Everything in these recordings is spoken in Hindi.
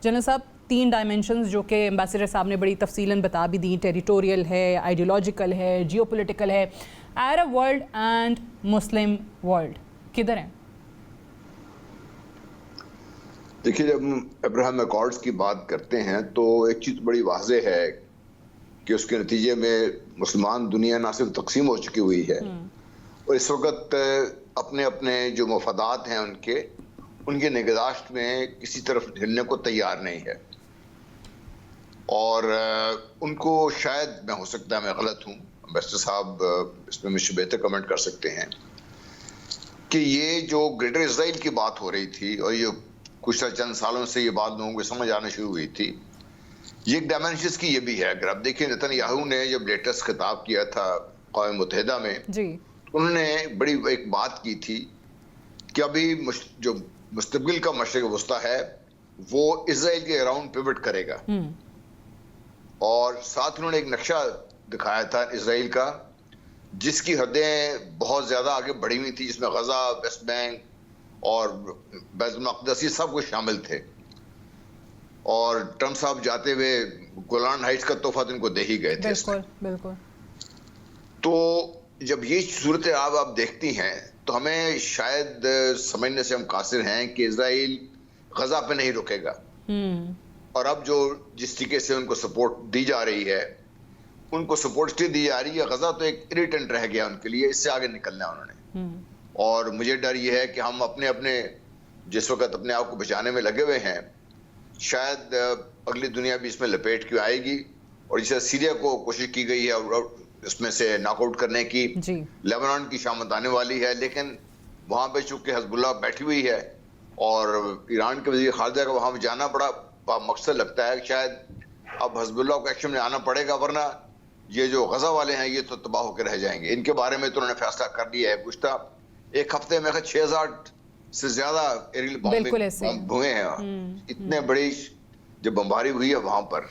जनरल साहब, 3 डायमेंशंस जो कि एम्बेसडर साहब ने बड़ी तफसीलन बता भी दी, टेरिटोरियल है, आइडियोलॉजिकल है, जियोपॉलिटिकल है, Arab world and Muslim world किधर हैं? देखिए, जब हम अब्राहम अकॉर्ड्स की बात करते हैं तो एक चीज़ बड़ी वाज़ेह है कि उसके नतीजे में मुसलमान दुनिया ना सिर्फ तकसीम हो चुकी हुई है और इस वक्त अपने अपने जो मफादात हैं उनके निगहदाश्त में किसी तरफ हिलने को तैयार नहीं है। और उनको शायद, मैं हो सकता है मैं गलत हूँ, एम्बेसडर साहब इसमें मुझसे बेहतर कमेंट कर सकते हैं, कि ये जो ग्रेटर इजराइल की बात हो रही थी और ये कुछ चंद सालों से ये बात लोगों को समझ आना शुरू हुई थी, ये एक डायमेंशंस की ये भी है। अगर आप देखिए, नेतन्याहू ने जब लेटेस्ट खिताब किया था क़ौम मुत्तहिदा में जी, उन्होंने बड़ी एक बात की थी कि अभी जो मुस्तक़बिल का मशरिक़ वस्ता है वो इजराइल के अराउंड पिवट करेगा। और साथ उन्होंने एक नक्शा दिखाया था इजराइल का जिसकी हदें बहुत ज्यादा आगे बढ़ी हुई थी, जिसमें गजा, वेस्ट बैंक और बैतुल मक़दस ये सब कुछ शामिल थे। और ट्रम्प साहब जाते हुए गोलान हाइट्स का तोहफा तो इनको दे ही गए थे। बिल्कुल बिल्कुल। तो जब ये सूरत आप देखती हैं तो हमें शायद समझने से हम कासिर हैं कि इजराइल गजा पे नहीं रुकेगा। और अब जो जिस तरीके से उनको सपोर्ट दी जा रही है, उनको सपोर्ट इसलिए दी जा रही है, गजा तो एक इरिटेंट रह गया उनके लिए, इससे आगे निकलना है उन्होंने। और मुझे डर ये है कि हम अपने अपने जिस वक्त अपने आप को बचाने में लगे हुए हैं, शायद अगली दुनिया भी इसमें लपेट के आएगी। और जिसे सीरिया को कोशिश की गई है इसमें से नॉकआउट करने की, लेबनान की शामत आने वाली है, लेकिन वहां पे चूंकि हिजबुल्लाह बैठी हुई है और ईरान के वज़ीर ख़ारिजा का वहां जाना बड़ा मकसद लगता है। शायद अब हिजबुल्लाह को एक्शन में आना पड़ेगा, वरना ये जो गजा वाले हैं ये तो तबाह होकर रह जाएंगे। इनके बारे में तो उन्होंने फैसला कर लिया है। गुज़श्ता एक हफ्ते में 6000 से ज्यादा एरियल बॉम्ब हुए हैं। इतने बड़ी जो बमबारी हुई है वहां पर,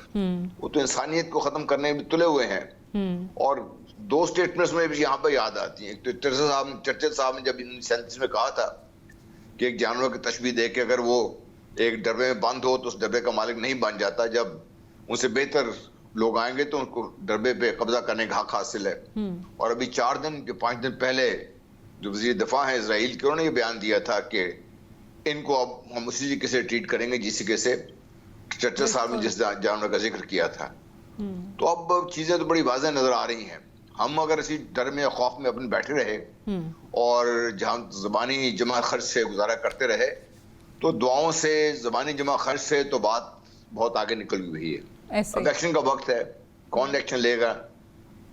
वो तो इंसानियत को खत्म करने में तुले हुए हैं। और दो स्टेटमेंट्स में भी यहाँ पर याद आती हैं। तो चर्चिल साहब ने जब 1937 में कहा था कि एक जानवर की तशबीह दे के अगर वो एक डब्बे में बंद हो तो उस डब्बे का मालिक नहीं बन जाता, जब उनसे बेहतर लोग आएंगे तो उनको डब्बे पे कब्जा करने का हक हासिल है। और अभी 5 दिन पहले जो वज़ीर दफा है इजराइल के, उन्होंने ये बयान दिया था कि इनको अब हम उसी तरीके से ट्रीट करेंगे जिस तरीके से चर्चिल साहब ने जिस जानवर का जिक्र किया था। तो अब चीजें तो बड़ी वाज़ेह नजर आ रही हैं। हम अगर इसी डर में खौफ में अपने बैठे रहे और जहां ज़बानी जमा खर्च से गुजारा करते रहे, तो दुआओं से, ज़बानी जमा खर्च से तो बात बहुत आगे निकल हुई है। अब एक्शन का वक्त है, कौन एक्शन लेगा?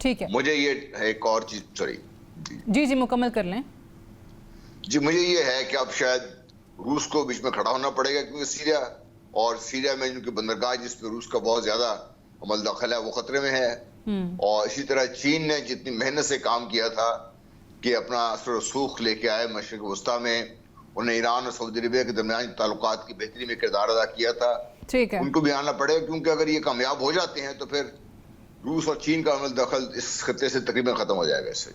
ठीक है, मुझे ये एक और चीज, सॉरी जी मुकम्मल कर लें। जी, मुझे ये है कि अब शायद रूस को बीच में खड़ा होना पड़ेगा, क्योंकि सीरिया में उनकी बंदरगाह जिसपे रूस का बहुत ज्यादा अमल दखल है वो खतरे में है। और इसी तरह चीन ने जितनी मेहनत से काम किया था कि अपना असर रसूख लेके आए मशरिक वस्ता में, उन्हें ईरान और सऊदी अरबिया के दरमियान ताल्लुकात की बेहतरी में किरदार अदा किया था। ठीक है, उनको भी आना पड़ेगा, क्योंकि अगर ये कामयाब हो जाते हैं तो फिर रूस और चीन का अमल दखल इस खत्ते से तकरीबन खत्म हो जाएगा इससे।